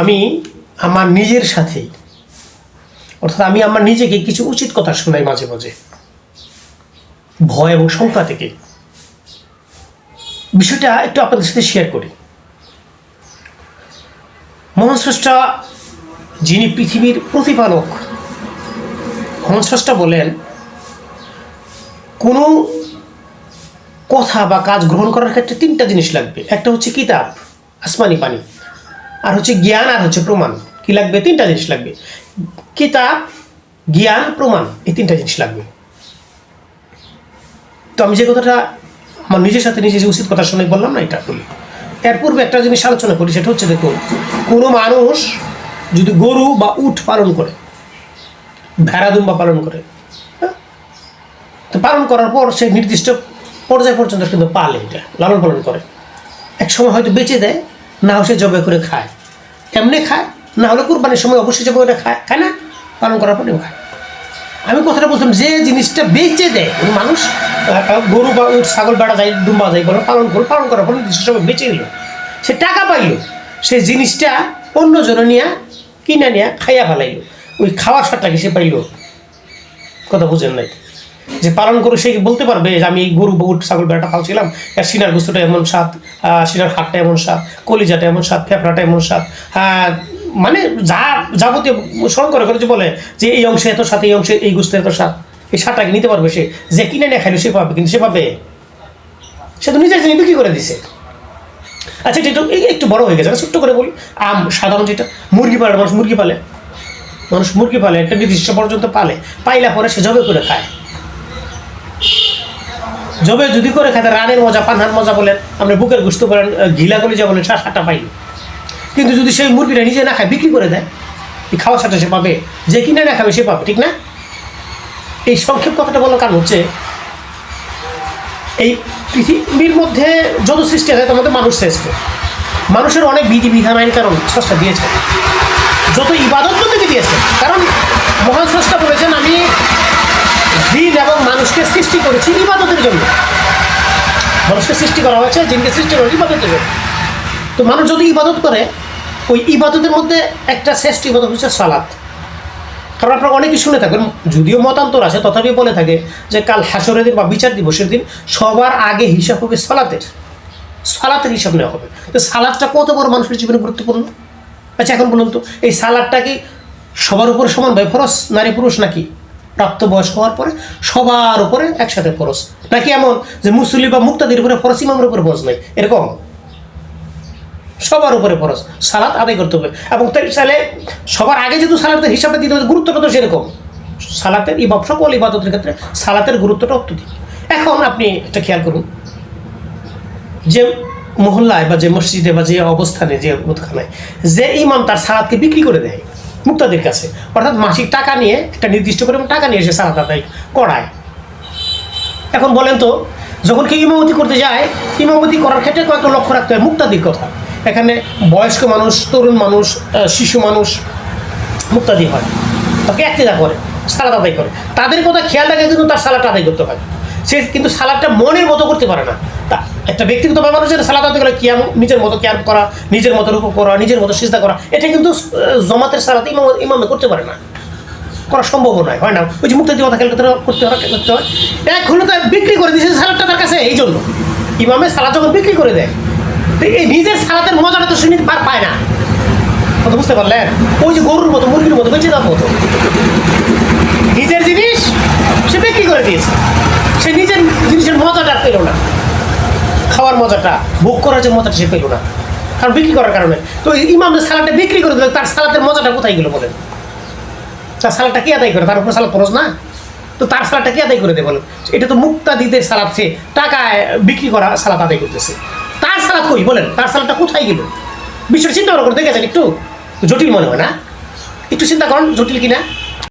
আমি আমার নিজের সাথেই, অর্থাৎ আমি আমার নিজেকে কিছু উচিত কথা শোনাই মাঝে মাঝে, ভয় এবং শঙ্কা থেকে। বিষয়টা একটু আপনাদের সাথে শেয়ার করি। মহান স্রষ্টা, যিনি পৃথিবীর প্রতিপালক, মহান স্রষ্টা বলেন, কোনো কথা বা কাজ গ্রহণ করার ক্ষেত্রে তিনটা জিনিস লাগবে। একটা হচ্ছে কিতাব, আসমানি পানি, আর হচ্ছে জ্ঞান, আর হচ্ছে প্রমাণ। কি লাগবে? তিনটা জিনিস লাগবে। কিতাব, জ্ঞান, প্রমাণ, এই তিনটা জিনিস লাগবে। তো আমি যে কথাটা আমার নিজের সাথে নিজে যে উচিত কথা শুনে বললাম না, এটা বলি। এর পূর্বে একটা জিনিস আলোচনা করি, সেটা হচ্ছে, দেখুন, কোনো মানুষ যদি গরু বা উট পালন করে, ভেড়া দুম্বা পালন করে, তো পালন করার পর সে নির্দিষ্ট পর্যায় পর্যন্ত কিন্তু পালে, এটা লালন পালন করে। এক সময় হয়তো বেচে দেয়, না হলে সে জবাই করে খায়, এমনি খায়, না হলে কুরবানির সময় অবশ্যই জবাই করে খায়, খায় না? পালন করার পরেও খায়। আমি কথাটা বলতাম, যে জিনিসটা বেচে দেয় মানুষ, গরু বা উট, ছাগল, বেড়া যায়, দুম্বা যায়, বলে পালন করলো, পালন করার পর নির্দিষ্ট সময় বেচে দিল, সে টাকা পাইল, সেই জিনিসটা অন্যজনে নিয়ে কিনে নিয়ে খাইয়া ফেলাইল, ওই খাওয়ার স্বাদটাকে সে পাইল। কথা বুঝেন নাই? যে পালন করে সে বলতে পারবে যে আমি এই গরু বা উট, ছাগল, বেড়াটা পালছিলাম, এর সিনার গোস্তটা এমন স্বাদ, সিনার হাটটা এমন স্বাদ, কলিজাটা এমন স্বাদ, ফেফড়াটা এমন স্বাদ, মানে যা যাবতীয় স্মরণ করে করে যে বলে যে এই অংশে এত স্বাদ, এই অংশে এই গোস্তের এত স্বাদ, এই স্বাদটাকে নিতে পারবে সে। যে কিনে নিয়ে খাইলো সে পাবে, কিন্তু সে পাবে, সে তো নিজের জিনিস বিক্রি করে দিছে। আচ্ছা, এটা একটু বড় হয়ে গেছে, ছোট্ট করে বলি। সাধারণ যেটা মুরগি পালে, মানুষ মুরগি পালে, মানুষ মুরগি পালে, একটা নির্দিষ্ট পর্যন্ত পালে, পাইলা পরে সে জবে করে খায়। জবে যদি করে খায়, রানের মজা, পানহার মজা বলেন, আমরা বুকের গোস্ত বলেন, ঘিলা কলিজা বলেন, সাতটা পাই। কিন্তু যদি সেই মুরগিটা নিজে না খায়, বিক্রি করে দেয়, এই খাওয়ার সাথে সে পাবে, যে কিনে না খাবে সে পাবে, ঠিক না? এই সংক্ষেপ কথাটা বলার কারণ হচ্ছে, এই পৃথিবীর মধ্যে যত সৃষ্টি আছে তার মধ্যে মানুষ শ্রেষ্ঠ। মানুষের অনেক বিধিবিধান, আইন কারণ স্রষ্টা দিয়েছে, যত ইবাদত বন্দেগী দিয়েছে। কারণ মহান স্রষ্টা বলেছেন, আমি জিন এবং মানুষকে সৃষ্টি করেছি ইবাদতের জন্য। মানুষকে সৃষ্টি করা হয়েছে, জিনকে সৃষ্টি করা হয়েছে ইবাদতের জন্য। তো মানুষ যদি ইবাদত করে, ওই ইবাদতের মধ্যে একটা শ্রেষ্ঠ ইবাদত হচ্ছে সালাত। কারণ আপনারা অনেকেই শুনে থাকবেন, যদিও মতান্তর আছে, তথাপি বলে থাকে যে কাল হাসরের দিন বা বিচার দিবসের দিন সবার আগে হিসাব হবে সালাতের। সালাতের হিসাব নেওয়া হবে। তো সালাদটা কত বড় মানুষের জীবনে গুরুত্বপূর্ণ। আচ্ছা, এখন বলুন তো, এই সালাদটা কি সবার উপরে সমানভাবে ফরজ, নারী পুরুষ, নাকি প্রাপ্তবয়স্ক হওয়ার পরে সবার উপরে একসাথে ফরজ, নাকি এমন যে মুসল্লি বা মুক্তাদির উপরে ফরজ, ইমামের উপরে ফরজ নাই, এরকম? সবার উপরে ফরজ, সালাত আদায় করতে হবে। এবং তাহলে সবার আগে যেহেতু সালাতের হিসাবটা দিতে হবে, গুরুত্বটা তো সেরকম। সালাতের সকল ইবাদতের ক্ষেত্রে সালাতের গুরুত্বটা অত্যধিক। এখন আপনি একটা খেয়াল করুন, যে মহল্লায় বা যে মসজিদে বা যে অবস্থানে, যে উৎখানায় যে ইমাম তার সালাদকে বিক্রি করে দেয় মুক্তাদের কাছে, অর্থাৎ মাসিক টাকা নিয়ে, একটা নির্দিষ্ট পরিমাণ টাকা নিয়ে এসে সালাত আদায় করায়। এখন বলেন তো, যখন কেউ ইমামতি করতে যায়, ইমামতি করার ক্ষেত্রে কয়েকটা লক্ষ্য রাখতে হয়। মুক্তাদির কথা, এখানে বয়স্ক মানুষ, তরুণ মানুষ, শিশু মানুষ মুক্তাদি হয়, তাকে একটিদা করে, সালাদ আদায় করে, তাদের কথা খেয়াল রাখে কিন্তু তার সালাদটা আদায় করতে হয়। সে কিন্তু সালাদটা মনের মতো করতে পারে না। তা একটা ব্যক্তিগত ব্যাপার হচ্ছে, সালাদ আদায় করে কিয়াম, নিজের মতো কেয়ার করা, নিজের মতো রূপ করা, নিজের মতো সিজদা করা, এটা কিন্তু জমাতের সালাদ ইমামে করতে পারে না, করা সম্ভব নয়, হয় না। ওই যে মুক্তাদি কথা খেয়াল করতে হয়। এক হলো তার বিক্রি করে দিয়েছে সালাদটা তার কাছে, এই জন্য ইমামে সালাদ যখন বিক্রি করে দেয়, তো এই নিজের সালাদের মজাটা তো সে পায় না। কথা বুঝতে পারলেন? ওই যে গরুর মতো, মুরগির মতো, বেঁচে যাওয়ার মতো, নিজের জিনিস সে বিক্রি করে দিয়েছে, সে নিজের জিনিসের মজাটা পেল না, খাওয়ার মজাটা, ভোগ করার যে মজাটা সে পেল না, কারণ বিক্রি করার কারণে। তো ইমামদের সালাদটা বিক্রি করে দিল, তার সালাদের মজাটা কোথায় গেল বলেন? তার সালাদটা কি আদায় করে? তার উপরে সালাদ ফরজ না, তো তার সালাদটা কি আদায় করে দেয় বলেন? এটা তো মুক্তাদিদের সালাদ, সে টাকায় বিক্রি করা সালাদ আদায় করতেছে। তার সালাদ কই বলেন? তার সালাদটা কোথায় গেল? বিষয়টা চিন্তা করে দেখেছেন? একটু জটিল মনে হয় না? একটু চিন্তা করেন, জটিল কিনা?